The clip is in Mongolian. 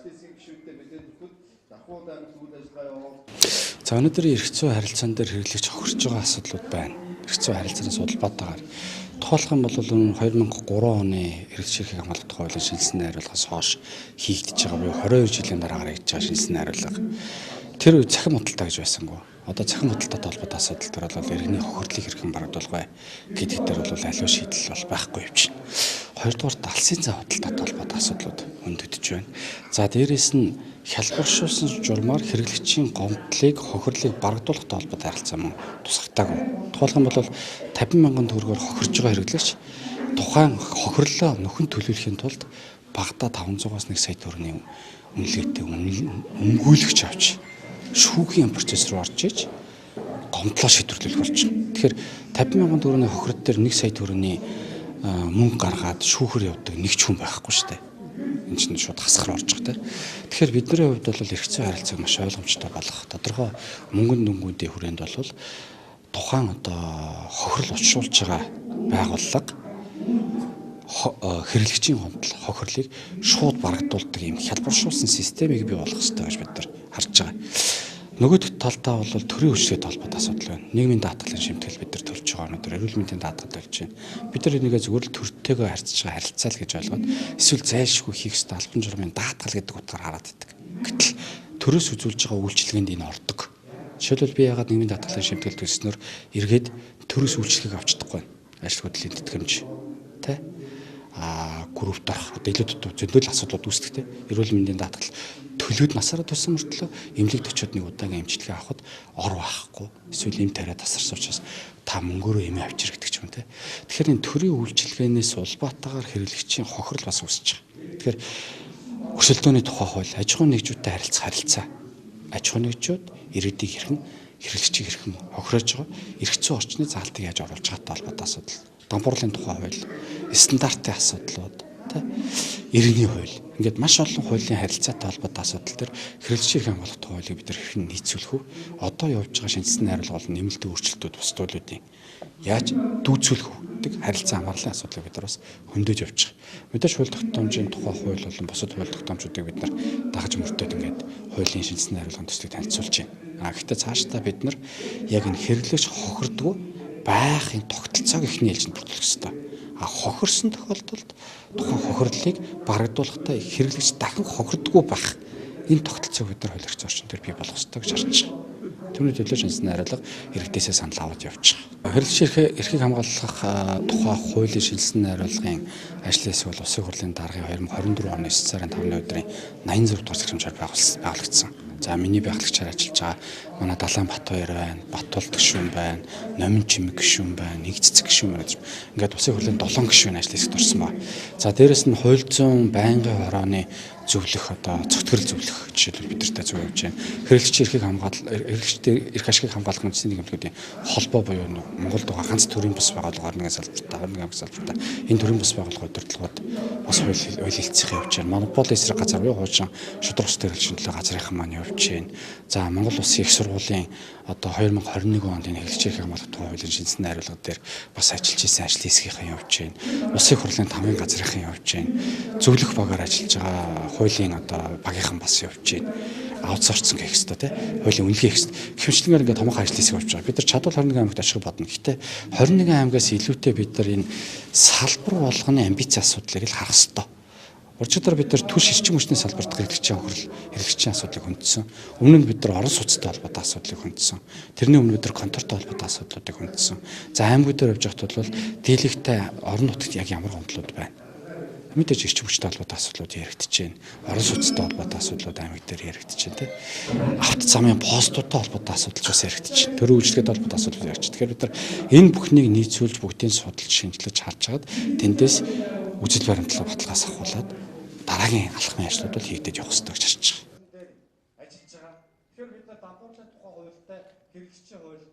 ажил хэсгийн гишүүдтэй мэдээд өгөхөд давхуу дамжуулалт үйл ажиллагаа явуулах. За өнөөдөр эрх зүйн харилцаан дээр хэрэглэж хохирж байгаа асуудлууд байна. Эрх зүйн харилцааны судалбаатайгаар тоолох юм бол 2003 оны эрх зүйн хамгаалалт хуулийн шинжилсэн найруулгаас хойш хийгдэж байгаа буюу 22 жилийн дараагаар хийж байгаа шинжилсэн найруулга. Тэр үе цахим худалдаа гэж байсангүй. Одоо цахим худалдаатай холбоотой асуудал төр бол иргэний хохирлыг хэрхэн барагдуулах вэ гэдэг дээр бол аливаа шийдэл бол байхгүй явчихна. Хоёрдугаар алсын зан худалдаатай холбоотой асуудлууд өндөгдөж байна. За дээрээс нь хялбаршуулсан журмаар хэрэглэгчийн гомдлыг хохирлыг барагдуулахтай холбоотой харилцаа мөн тусгайтаагүй. Тухайлх юм бол 50,000 төгрөгөөр хохирж байгаа хэрэглэгч тухайн хохирлоо нөхөн төлөвлөхийн тулд багадаа 500-аас 1 сая төгрөгийн үнэлгээтэй өмгөөлөгч авч шүүхийн процесс руу орж иж гомдлоо шийдвэрлэх болж байна. Тэгэхээр 50,000 төгрөгийн хохирд дээр 1 сая төгрөгийн мөнгө гаргаад шүүхэр явдаг нэг ч хүн байхгүй шүү дээ. Энэ чинь шууд хасгаар орж байгаа. Тэгэхээр бидний хувьд бол эрх зүйн харилцааг маш ойлгомжтой болгох. Тодорхой мөнгөн дүнгуудын хүрээнд бол тухайн одоо хохирол учруулж байгаа байгууллага хэрэглэгчийн гомдол хохирлыг шууд барагдуулдаг юм хялбаршуулсан системийг бий болгох хэрэгтэй гэж бид нар харж байгаа. Нөгөө талдаа бол төрийн үйлчлэгээ холбоотой асуудал байна. Нийгмийн даатгалын шимтгэл бид нар төрж байгаа өнөөдөр эрүүл мэндийн даатгал болж байна. Бид нар энийгээ зүгээр л төртэйгөө харьцаж байгаа харилцаа л гэж ойлгоод эсвэл зайлшгүй хийх ёстой албан журмын даатгал гэдэг утгаар хараад байдаг. Гэтэл төрөөс үзүүлж байгаа үйлчлэгээнд энэ ордог. Жишээлбэл би ягаад нийгмийн даатгалын шимтгэл төснөр эргээд төрөөс үйлчлэгийг авч чадахгүй байна. Ажил хөдлийн тэтгэмж тэ группт орох одоо илүү зөндөл асуудлууд үүсдэг те эрүүл мэндийн даатгал төлөөд насаараа туссан мөртлөө эмнэлэгт очиод нэг удаагийн эмчилгээ авахд ор байхгүй эсвэл эм тариа тасарсан учраас та мөнгөөрөө эмээ авчир гэдэг ч юм те. Тэгэхээр энэ төрийн үйлчилгээнээс улбаатаагаар хэрэглэгчийн хохирол бас үүсэж байгаа. Тэгэхээр өрсөлдөөний тухай хууль аж ахуйн нэгжүүдтэй харилцаа аж ахуйн нэгжүүд иргэдийг хэрхэн хэрэглэгчийг хэрхэн хохироож байгаа эрх зүйн орчны заалтыг яаж оруулж байгаатай холбоотой асуудал. Дампуурлын тухай хууль, стандартын асуудлууд, иргэний хууль. Ингээд маш олон хуулийн харилцаатай холбоотой асуудал төр хэрэглэгчийн хамгаалалт хуулийг бид нар хэрхэн нийцүүлэх вэ? Одоо явж байгаа шинжилсэн найруулга бол нэмэлт өөрчлөлтүүд бус төлөвүүдийн яаж дүүцүүлэх вэ гэдэг харилцаа хамгааллын асуудлыг бид нар бас хөндөж явж байгаа. Мэдээж хууль тогтоомжийн тухай хууль болон бусад хууль тогтоомжуудыг бид нар дагаж мөрдөд ингээд хуулийн шинжилсэн найруулгын төслийг танилцуулж байна. Гэхдээ цаашдаа бид нар яг энэ хэрэглэгч хохирдгоо байхын тогтолцоог ихний ээлжинд бүрдүүлэх ёстой. Хохирсон тохиолдолд тухайн хохирлыг барагдуулахдаа хэрэглэгч дахин хохирдгоо байх энэ тогтолцоог бид нар хууль орчин дээр бий болгох ёстой гэж харж байгаа. Түүний төлөө шинжилсэн найруулга иргэдээсээ санал аваад явж байгаа. Хэрэглэгчийн эрхийг хамгаалах тухай хуулийн шинжилсэн найруулгын ажлын хэсэг бол Улсын хурлын даргын 2024 оны 9 сарын 5-ны өдрийн 86 дугаар захирамжаар байгуулагдсан. За миний байхлагчаар ажиллаж байгаа манай Далайн Батбаяр байна, Баттул гишүүн байна, Номин Чимэг гишүүн байна, Нэг Цэцэг гишүүн байна гэж. Ингээд Улсын хурлын 7 гишүүн ажил хэсэгт орсон ба. За дээрэс нь хууль зүйн байнгын хорооны зөвлөх одоо цогтгөрөл зөвлөх жишээлбэл бид нартай зөв явж байна. Хэрэглэгчийн эрхийг хамгаалах, хэрэглэгчдийн эрх ашигыг хамгаалах үндэсний нийгэмлэгүүдийн холбоо буюу Монголд байгаа ганц төрийн бас байгууллага нэгэн салбартаа, нэгэн салбартаа энэ төрийн бас байгууллага удирдлагууд бас хууль хэлцэх явж байна. Монополийн эсрэг газар буюу хуучин шудраг ус төрөлжин төлөө газрынхан маань явж байна. За Монгол Улсын их сургуулийн одоо 2021 онд энэ хэрэглэгчийн эрхийг хамгаалах тухай хуулийн шинжилсэн найруулга дээр бас ажиллаж исэн ажлын хэсгийнхэн явж байна. Улсын хурлын 5-ын газрынхан явж байна. Зөвлөх багаар ажиллаж байгаа хуулийн одоо багийнхан бас явж байна. Аутсорцсон гэх хэвээр тий. Хуулийн үнэлгээ хийх хэвээр. Хэмжлэнгээр ингээд томоохон ажил хэсэг явж байгаа. Бид нар Чадвал 21 аймагт ашиг бодно. Гэхдээ 21 аймагаас илүүтэй бид нар энэ салбар болгоны амбици асуудлыг л харах ёстой. Урьдчилан бид нар түш эрчим хүчний салбарт хэрэглэгчийн хохирол, хэрэглэгчийн асуудлыг хөндсөн. Өмнө нь бид нар орон сууцтай холбоотой асуудлыг хөндсөн. Тэрний өмнө бид нар контортой холбоотой асуудлуудыг хөндсөн. За аймагуудаар явж байхад бол дийлэгтэй орон нутагт яг ямар гомдлууд байна. Мэдээж эрчим хүчтэй холбоотой асуудлууд яригдэж байна. Орон сууцтай холбоотой асуудлууд аймаг дээр яригдэж байна тий. Авто замын постуудтай холбоотой асуудал бас яригдэж байна. Төрийн үйлчлэгээтэй холбоотой асуудал яригдж. Тэгэхээр бид нар энэ бүхнийг нийцүүлж бүгдийг судалж шинжилж харж хагаад тэндээс үжил баримтлага баталгаас авахуулаад дараагийн алхмын ажлууд бол хийгдэж явах хэрэгтэй гэж харж байгаа. Ажиллаж байгаа. Тэгэхээр бид нар дампуурлын тухай хуультай хэрэглэгчийн хууль